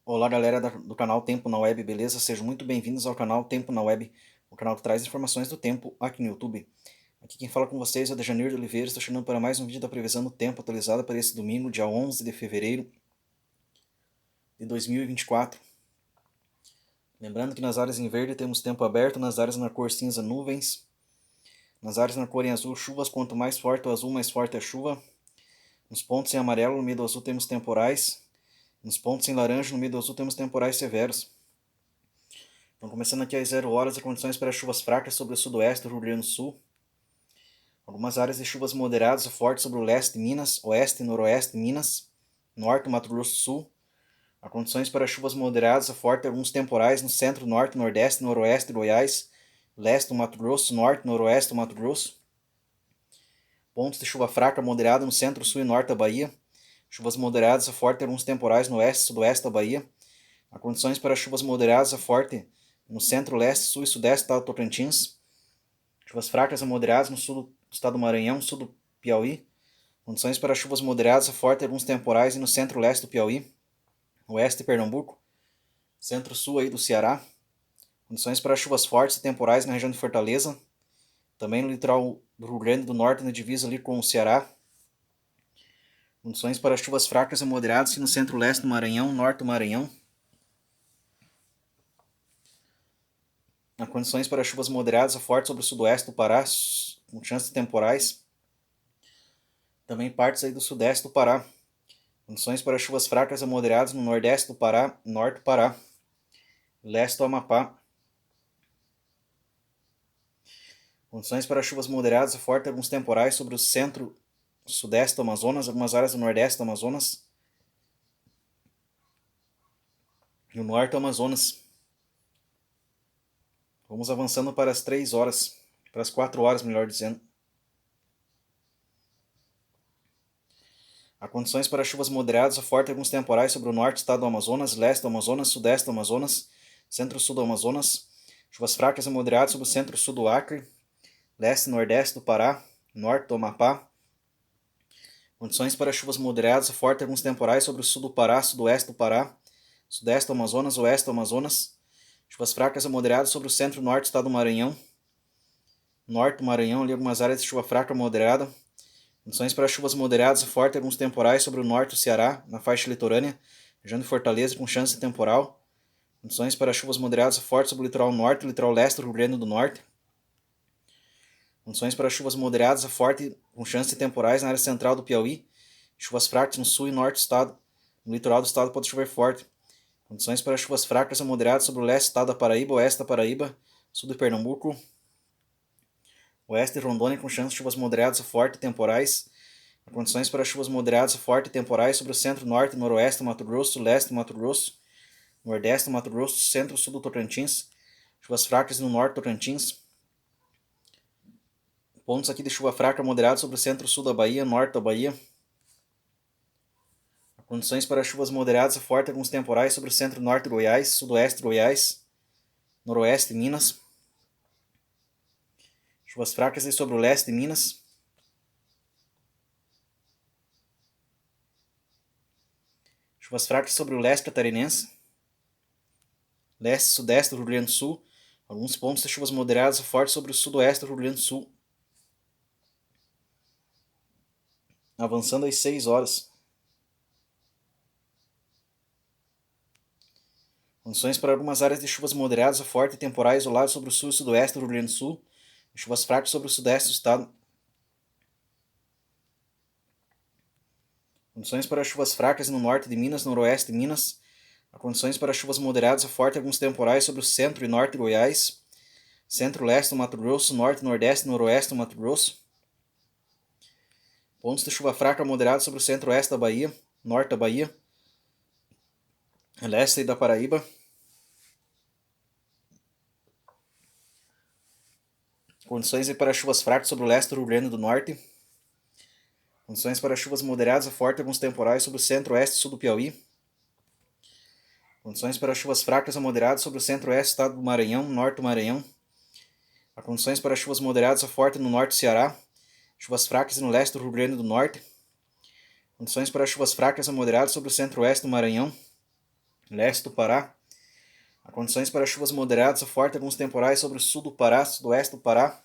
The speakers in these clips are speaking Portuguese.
Olá galera do canal Tempo na Web, beleza? Sejam muito bem-vindos ao canal Tempo na Web, o canal que traz informações do tempo aqui no YouTube. Aqui quem fala com vocês é o Dejanir de Oliveira, estou chamando para mais um vídeo da previsão do tempo atualizada para esse domingo, dia 11 de fevereiro de 2024. Lembrando que nas áreas em verde temos tempo aberto, nas áreas na cor cinza nuvens, nas áreas na cor em azul chuvas, quanto mais forte o azul, mais forte a chuva. Nos pontos em amarelo, no meio do azul temos temporais, nos pontos em laranja, no meio do azul temos temporais severos. Então, começando aqui às 0 horas, as condições para chuvas fracas sobre o sudoeste do Rio Grande do Sul. Algumas áreas de chuvas moderadas a fortes sobre o leste de Minas, oeste e noroeste de Minas, norte do Mato Grosso do Sul. Há condições para chuvas moderadas a fortes, alguns temporais no centro, norte, nordeste e noroeste de Goiás, leste do Mato Grosso, norte e noroeste do Mato Grosso. Pontos de chuva fraca moderada no centro, sul e norte da Bahia. Chuvas moderadas a fortes, alguns temporais no oeste e sudoeste da Bahia. Há condições para chuvas moderadas a forte no centro, leste, sul e sudeste do Tocantins. Chuvas fracas a moderadas no sul do estado do Maranhão, sul do Piauí. Condições para chuvas moderadas a forte, alguns temporais no centro-leste do Piauí, oeste de Pernambuco, centro-sul aí do Ceará. Condições para chuvas fortes e temporais na região de Fortaleza. Também no litoral do Rio Grande do Norte, na divisa ali com o Ceará. Condições para chuvas fracas a moderadas no centro-leste do Maranhão, norte do Maranhão. Há condições para chuvas moderadas a fortes sobre o sudoeste do Pará, com chances de temporais. Também partes aí do sudeste do Pará. Condições para chuvas fracas a moderadas no nordeste do Pará, norte do Pará, leste do Amapá. Condições para chuvas moderadas a fortes, alguns temporais sobre o centro-sudeste do Amazonas, algumas áreas do nordeste do Amazonas e o norte do Amazonas. Vamos avançando para as 3 horas, para as 4 horas, melhor dizendo. Há condições para chuvas moderadas a fortes, alguns temporais sobre o norte do estado do Amazonas, leste do Amazonas, sudeste do Amazonas, centro-sul do Amazonas. Chuvas fracas a moderadas sobre o centro-sul do Acre, leste e nordeste do Pará, norte do Amapá. Condições para chuvas moderadas a fortes, alguns temporais sobre o sul do Pará, sudoeste do Pará, sudeste do Amazonas, oeste do Amazonas. Chuvas fracas a moderadas sobre o centro-norte do estado do Maranhão, norte do Maranhão, ali algumas áreas de chuva fraca moderada. Condições para chuvas moderadas a fortes, alguns temporais sobre o norte do Ceará, na faixa litorânea, região de Fortaleza, com chance de temporal. Condições para chuvas moderadas a fortes sobre o litoral norte e o litoral leste do Rio Grande do Norte. Condições para chuvas moderadas a forte, com chance de temporais na área central do Piauí. Chuvas fracas no sul e norte do estado. No litoral do estado pode chover forte. Condições para chuvas fracas a moderadas sobre o leste do estado da Paraíba, oeste da Paraíba, sul de Pernambuco, oeste de Rondônia, com chance de chuvas moderadas a forte e temporais. Condições para chuvas moderadas a forte e temporais sobre o centro-norte e noroeste do Mato Grosso, leste do Mato Grosso, nordeste do Mato Grosso, centro-sul do Tocantins. Chuvas fracas no norte do Tocantins. Pontos aqui de chuva fraca moderada sobre o centro-sul da Bahia, norte da Bahia. Condições para chuvas moderadas a forte, alguns temporais sobre o centro-norte de Goiás, sudoeste de Goiás, noroeste de Minas. Chuvas fracas sobre o leste de Minas. Chuvas fracas sobre o leste catarinense, leste e sudeste do Rio Grande do Sul. Alguns pontos de chuvas moderadas a fortes sobre o sudoeste do Rio Grande do Sul. Avançando às 6 horas. Condições para algumas áreas de chuvas moderadas a fortes e temporais isoladas sobre o sul e sudoeste do Rio Grande do Sul. E chuvas fracas sobre o sudeste do estado. Condições para chuvas fracas no norte de Minas, noroeste de Minas. Há condições para chuvas moderadas a fortes e alguns temporais sobre o centro e norte de Goiás. Centro-leste do Mato Grosso, norte, nordeste e noroeste do Mato Grosso. Pontos de chuva fraca moderada sobre o centro-oeste da Bahia, norte da Bahia, leste da Paraíba. Condições para chuvas fracas sobre o leste do Rio Grande do Norte. Condições para chuvas moderadas a fortes e alguns temporais sobre o centro-oeste e sul do Piauí. Condições para chuvas fracas a moderadas sobre o centro-oeste do estado do Maranhão, norte do Maranhão. Há condições para chuvas moderadas a fortes no norte do Ceará. Chuvas fracas no leste do Rio Grande do Norte. Condições para chuvas fracas a moderadas sobre o centro-oeste do Maranhão. leste do Pará. Há condições para chuvas moderadas a fortes, alguns temporais sobre o sul do Pará, sudoeste do Pará.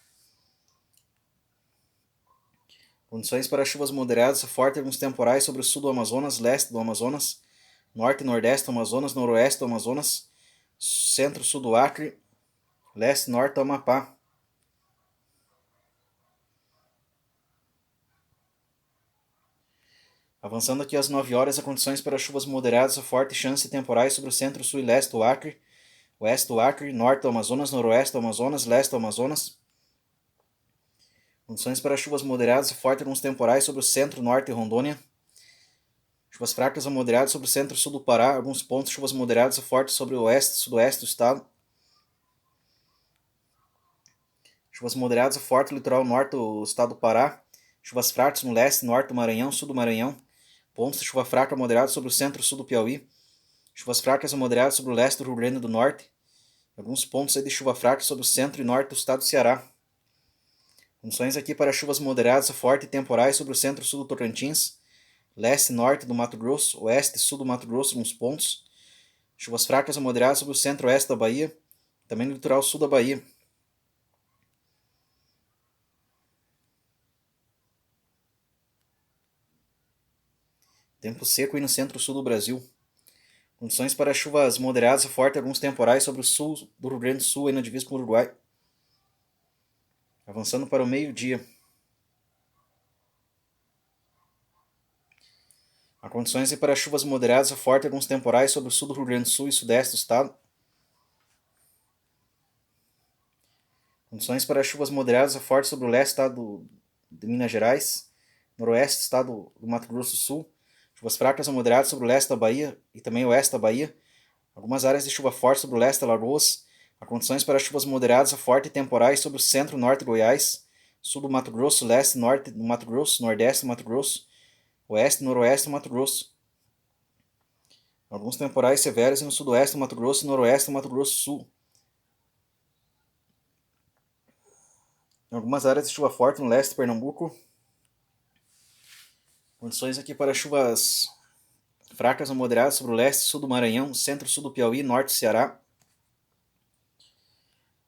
Condições para chuvas moderadas a fortes, alguns temporais sobre o sul do Amazonas, leste do Amazonas, norte e nordeste do Amazonas, noroeste do Amazonas, centro-sul do Acre, leste e norte do Amapá. Avançando aqui às 9 horas, há condições para chuvas moderadas a forte, chance de temporais sobre o centro, sul e leste do Acre, oeste do Acre, norte do Amazonas, noroeste do Amazonas, leste do Amazonas. Condições para chuvas moderadas a forte, alguns temporais sobre o centro, norte e Rondônia. Chuvas fracas a moderadas sobre o centro-sul do Pará, alguns pontos chuvas moderadas a fortes sobre o oeste e sudoeste do estado. Chuvas moderadas a forte no litoral norte do estado do Pará. Chuvas fracas no leste e norte do Maranhão, sul do Maranhão. Pontos de chuva fraca a moderada sobre o centro-sul do Piauí. Chuvas fracas a moderadas sobre o leste do Rio Grande do Norte. Alguns pontos de chuva fraca sobre o centro e norte do estado do Ceará. Condições aqui para chuvas moderadas a forte e temporais sobre o centro-sul do Tocantins, leste e norte do Mato Grosso, oeste e sul do Mato Grosso, alguns pontos. Chuvas fracas a moderadas sobre o centro-oeste da Bahia, também no litoral sul da Bahia. Tempo seco aí no centro-sul do Brasil. Condições para chuvas moderadas a forte, alguns temporais sobre o sul do Rio Grande do Sul, aí na divisa com o Uruguai. Avançando para o meio-dia. Há condições para chuvas moderadas a forte, alguns temporais sobre o sul do Rio Grande do Sul e sudeste do estado. Condições para chuvas moderadas a forte sobre o leste do estado de Minas Gerais, noroeste do estado do Mato Grosso do Sul. Chuvas fracas a moderadas sobre o leste da Bahia e também o oeste da Bahia. Algumas áreas de chuva forte sobre o leste da Lagoas. Há condições para chuvas moderadas a forte e temporais sobre o centro-norte de Goiás, sul do Mato Grosso, leste e norte do Mato Grosso, nordeste do Mato Grosso, oeste e noroeste do Mato Grosso. Alguns temporais severos no sudoeste do Mato Grosso e noroeste do Mato Grosso do Sul. Algumas áreas de chuva forte no leste de Pernambuco. Condições aqui para chuvas fracas ou moderadas sobre o leste e sul do Maranhão, centro-sul do Piauí, norte do Ceará.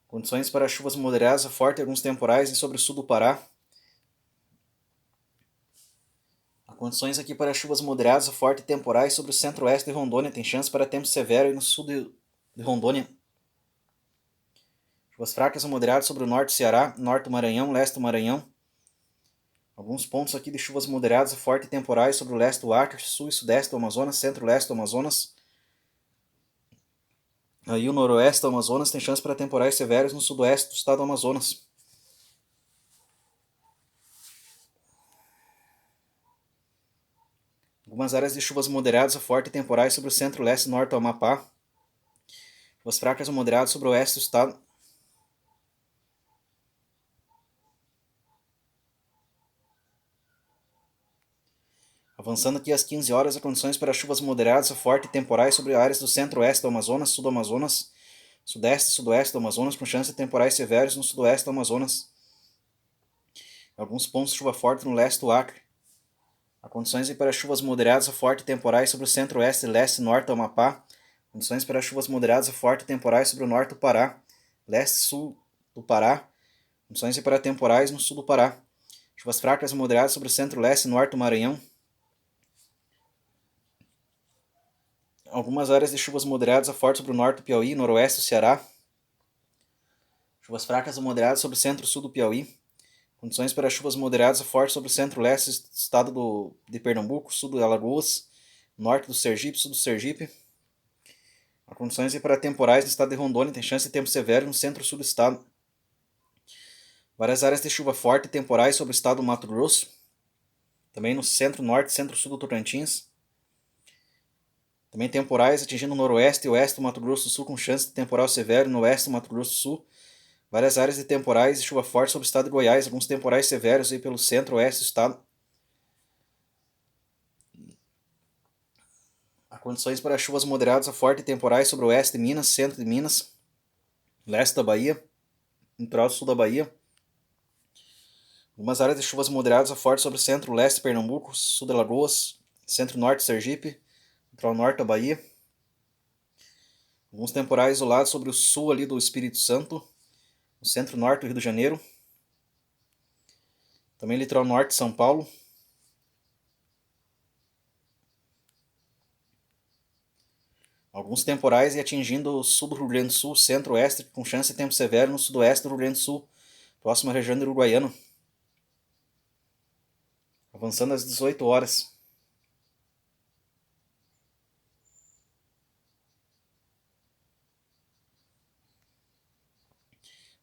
Condições para chuvas moderadas a forte e alguns temporais sobre o sul do Pará. Há condições aqui para chuvas moderadas a forte e temporais sobre o centro-oeste de Rondônia. Tem chance para tempo severo no sul de Rondônia. Chuvas fracas ou moderadas sobre o norte do Ceará, norte do Maranhão, leste do Maranhão. Alguns pontos aqui de chuvas moderadas a forte e temporais sobre o leste do Acre, sul e sudeste do Amazonas, centro-leste do Amazonas. Aí o noroeste do Amazonas tem chance para temporais severos no sudoeste do estado do Amazonas. Algumas áreas de chuvas moderadas a forte e temporais sobre o centro-leste e norte do Amapá. Chuvas fracas ou moderadas sobre o oeste do estado. Avançando aqui às 15 horas, há condições para chuvas moderadas a forte e temporais sobre áreas do centro-oeste do Amazonas, sul do Amazonas, sudeste e sudoeste do Amazonas, com chance de temporais severos no sudoeste do Amazonas. Alguns pontos de chuva forte no leste do Acre. Há condições para chuvas moderadas a forte e temporais sobre o centro-oeste, leste e norte do Amapá. Condições para chuvas moderadas a forte e temporais sobre o norte do Pará, leste e sul do Pará. Condições para temporais no sul do Pará. Chuvas fracas e moderadas sobre o centro-leste e norte do Maranhão. Algumas áreas de chuvas moderadas a fortes sobre o norte do Piauí e noroeste do Ceará. Chuvas fracas a moderadas sobre o centro-sul do Piauí. Condições para chuvas moderadas a fortes sobre o centro-leste do estado de Pernambuco, sul do Alagoas, norte do Sergipe, sul do Sergipe. Há condições para temporais no estado de Rondônia, tem chance de tempo severo no centro-sul do estado. Várias áreas de chuva forte e temporais sobre o estado do Mato Grosso. Também no centro-norte e centro-sul do Tocantins. Também temporais atingindo o noroeste e oeste do Mato Grosso do Sul, com chance de temporal severo no oeste do Mato Grosso do Sul. Várias áreas de temporais e chuva forte sobre o estado de Goiás, alguns temporais severos aí pelo centro-oeste do estado. Há condições para chuvas moderadas a forte e temporais sobre o oeste de Minas, centro de Minas, leste da Bahia, litoral sul da Bahia. Algumas áreas de chuvas moderadas a forte sobre o centro-leste de Pernambuco, sul de Alagoas, centro-norte de Sergipe, litoral norte da Bahia. Alguns temporais isolados sobre o sul ali do Espírito Santo, o centro-norte do Rio de Janeiro. Também litoral norte de São Paulo. Alguns temporais e atingindo o sul do Rio Grande do Sul, centro-oeste, com chance de tempo severo no sudoeste do Rio Grande do Sul, próxima região de Uruguaiana. Avançando às 18 horas.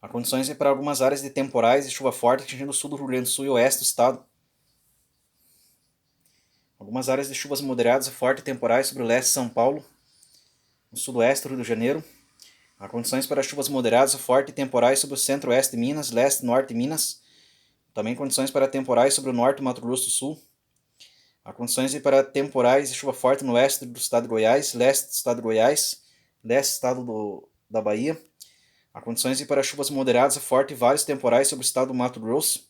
Há condições para algumas áreas de temporais e chuva forte atingindo o sul do Rio Grande do Sul e oeste do estado. Algumas áreas de chuvas moderadas e fortes temporais sobre o leste de São Paulo, no sudoeste do Rio de Janeiro. Há condições para chuvas moderadas e fortes temporais sobre o centro-oeste de Minas, leste e norte de Minas. Também condições para temporais sobre o norte do Mato Grosso do Sul. Há condições para temporais e chuva forte no oeste do estado de Goiás, leste do estado de Goiás, leste do estado da Bahia. Há condições para chuvas moderadas e fortes e vários temporais sobre o estado do Mato Grosso,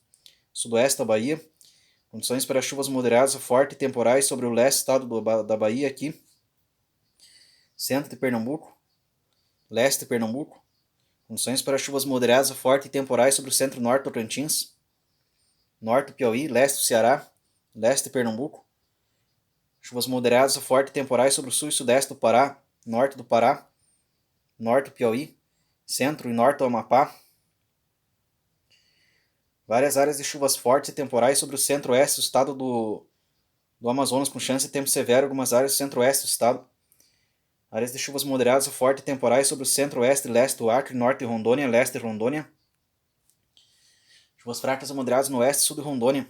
sudoeste da Bahia. Condições para chuvas moderadas e fortes e temporais sobre o leste do estado da Bahia aqui, centro de Pernambuco, leste de Pernambuco. Condições para chuvas moderadas e fortes e temporais sobre o centro-norte do Tocantins, norte do Piauí, leste do Ceará, leste de Pernambuco. Chuvas moderadas e fortes e temporais sobre o sul e sudeste do Pará, norte do Pará, norte do Piauí, centro e norte do Amapá. Várias áreas de chuvas fortes e temporais sobre o centro-oeste do estado do Amazonas, com chance de tempo severo em algumas áreas do centro-oeste do estado. Áreas de chuvas moderadas e fortes e temporais sobre o centro-oeste e leste do Acre, norte de Rondônia, leste de Rondônia. Chuvas fracas a moderadas no oeste e sul de Rondônia.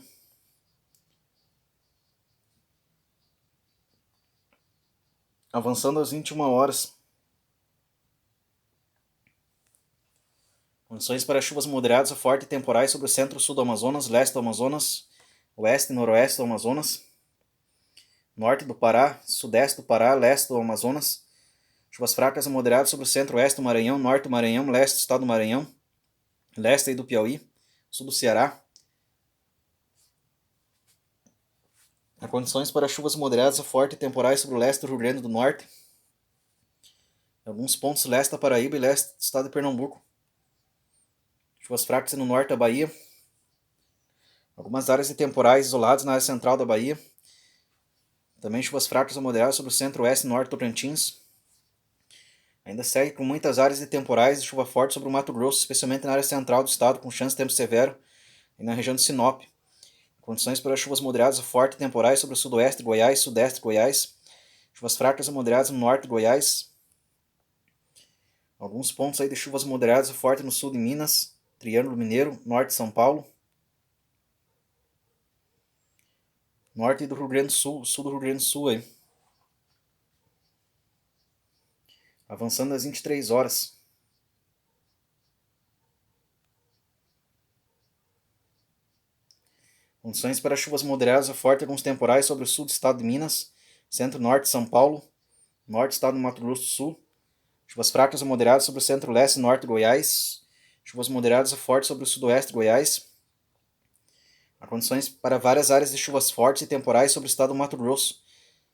Avançando às 21 horas. Condições para chuvas moderadas a fortes e temporais sobre o centro-sul do Amazonas, leste do Amazonas, oeste e noroeste do Amazonas, norte do Pará, sudeste do Pará, leste do Amazonas. Chuvas fracas a moderadas sobre o centro-oeste do Maranhão, norte do Maranhão, leste do estado do Maranhão, leste do Piauí, sul do Ceará. Há condições para chuvas moderadas a fortes e temporais sobre o leste do Rio Grande do Norte, em alguns pontos leste da Paraíba e leste do estado de Pernambuco. Chuvas fracas no norte da Bahia. Algumas áreas de temporais isoladas na área central da Bahia. Também chuvas fracas a moderadas sobre o centro-oeste e norte do Tocantins. Ainda segue com muitas áreas de temporais e chuva forte sobre o Mato Grosso, especialmente na área central do estado, com chance de tempo severo, e na região de Sinop. Condições para chuvas moderadas a fortes e temporais sobre o sudoeste de Goiás, sudeste de Goiás. Chuvas fracas a moderadas no norte de Goiás. Alguns pontos aí de chuvas moderadas a fortes no sul de Minas, Triângulo Mineiro, norte de São Paulo. Norte do Rio Grande do Sul, sul do Rio Grande do Sul aí. Avançando às 23 horas. Condições para chuvas moderadas a fortes e alguns temporais sobre o sul do estado de Minas, centro-norte de São Paulo, norte do estado do Mato Grosso do Sul. Chuvas fracas a moderadas sobre o centro-leste e norte de Goiás. Chuvas moderadas a fortes sobre o sudoeste de Goiás. Há condições para várias áreas de chuvas fortes e temporais sobre o estado do Mato Grosso,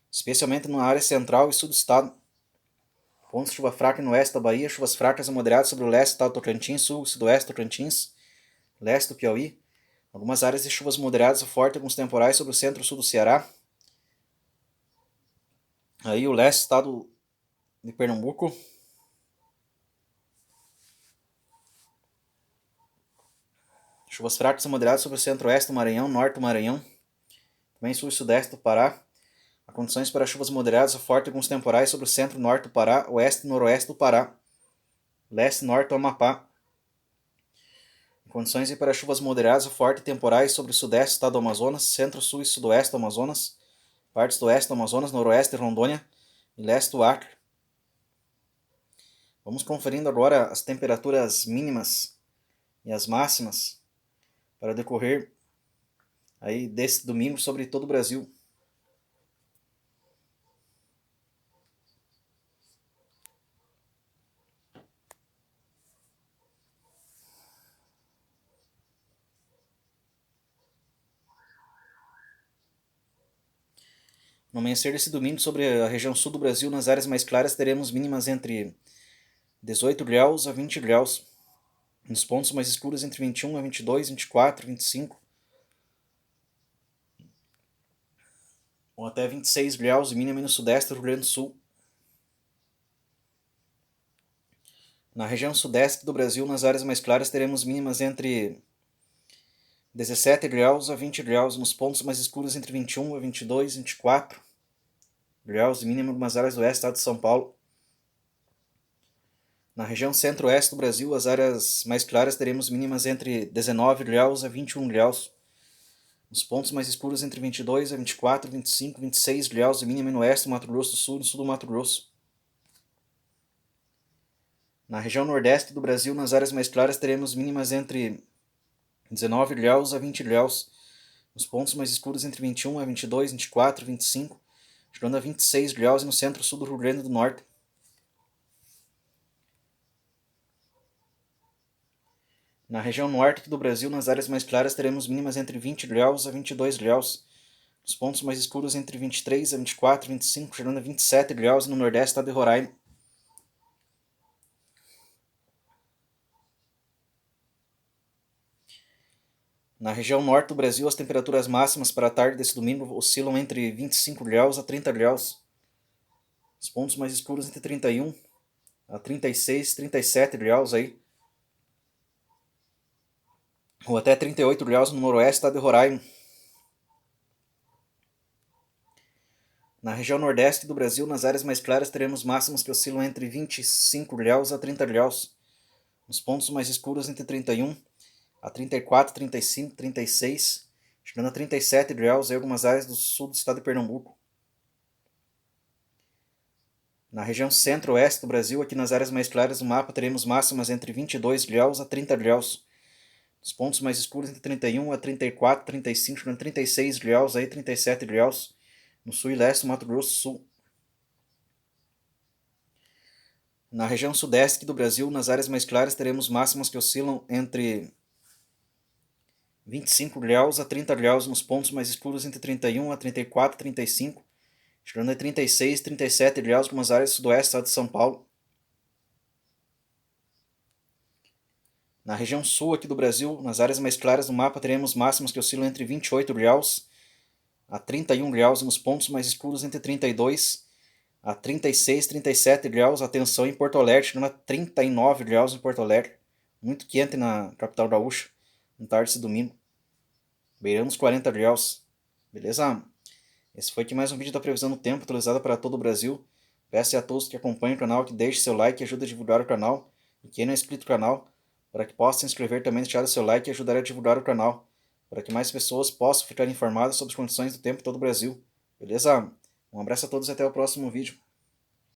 especialmente na área central e sul do estado. Pontos de chuva fraca no oeste da Bahia, chuvas fracas a moderadas sobre o leste do estado do Tocantins, sul e sudoeste do Tocantins, leste do Piauí. Algumas áreas de chuvas moderadas a fortes e alguns temporais sobre o centro e sul do Ceará. Aí o leste do estado de Pernambuco. Chuvas fracas a moderadas sobre o centro-oeste do Maranhão, norte do Maranhão. Também sul e sudeste do Pará. Há condições para chuvas moderadas a fortes e alguns temporais sobre o centro-norte do Pará, oeste e noroeste do Pará. Leste e norte do Amapá. Condições para chuvas moderadas a fortes e temporais sobre o sudeste do estado do Amazonas, centro, sul e sudoeste do Amazonas, partes do oeste do Amazonas, noroeste de Rondônia e leste do Acre. Vamos conferindo agora as temperaturas mínimas e as máximas para decorrer aí desse domingo sobre todo o Brasil. No amanhecer desse domingo, sobre a região sul do Brasil, nas áreas mais claras, teremos mínimas entre 18 graus a 20 graus. Nos pontos mais escuros, entre 21 a 22, 24, 25. Ou até 26 graus, mínima no sudeste do Rio Grande do Sul. Na região sudeste do Brasil, nas áreas mais claras, teremos mínimas entre 17 graus a 20 graus. Nos pontos mais escuros, entre 21 a 22, 24 graus, mínima em algumas áreas do oeste do estado de São Paulo. Na região centro-oeste do Brasil, as áreas mais claras, teremos mínimas entre 19 graus a 21 graus. Nos pontos mais escuros, entre 22 a 24, 25, 26 graus, mínima no oeste do Mato Grosso do Sul e no sul do Mato Grosso. Na região nordeste do Brasil, nas áreas mais claras, teremos mínimas entre 19 graus a 20 graus. Nos pontos mais escuros, entre 21 a 22, 24, 25, chegando a 26 graus e no centro-sul do Rio Grande do Norte. Na região norte do Brasil, nas áreas mais claras, teremos mínimas entre 20 graus a 22 graus. Nos pontos mais escuros, entre 23 a 24, 25, chegando a 27 graus e no nordeste do estado de Roraima. Na região norte do Brasil, as temperaturas máximas para a tarde desse domingo oscilam entre 25 graus a 30 graus. Os pontos mais escuros entre 31 a 36, 37 graus aí. Ou até 38 graus no noroeste do estado de Roraima. Na região nordeste do Brasil, nas áreas mais claras, teremos máximas que oscilam entre 25 graus a 30 graus. Nos pontos mais escuros, entre 31 a 34, 35, 36, chegando a 37 graus em algumas áreas do sul do estado de Pernambuco. Na região centro-oeste do Brasil, aqui nas áreas mais claras do mapa, teremos máximas entre 22 graus a 30 graus. Nos pontos mais escuros, entre 31 a 34, 35, chegando a 36 graus, aí 37 graus, no sul e leste do Mato Grosso do Sul. Na região sudeste do Brasil, nas áreas mais claras, teremos máximas que oscilam entre 25 graus a 30 graus, nos pontos mais escuros, entre 31 a 34, 35, chegando a 36, 37 graus, em algumas áreas do sudoeste do estado de São Paulo. Na região sul aqui do Brasil, nas áreas mais claras do mapa, teremos máximas que oscilam entre 28 graus a 31 graus, e nos pontos mais escuros entre 32 a 36, 37 graus. Atenção em Porto Alegre, chegando a 39 graus em Porto Alegre. Muito quente na capital gaúcha, no tarde desse domingo. Beirando os 40 graus. Beleza? Esse foi aqui mais um vídeo da previsão do tempo, atualizada para todo o Brasil. Peço a todos que acompanhem o canal que deixem seu like e ajude a divulgar o canal. E quem não é inscrito no canal, para que possa se inscrever também, deixar o seu like e ajudar a divulgar o canal, para que mais pessoas possam ficar informadas sobre as condições do tempo em todo o Brasil. Beleza? Um abraço a todos e até o próximo vídeo.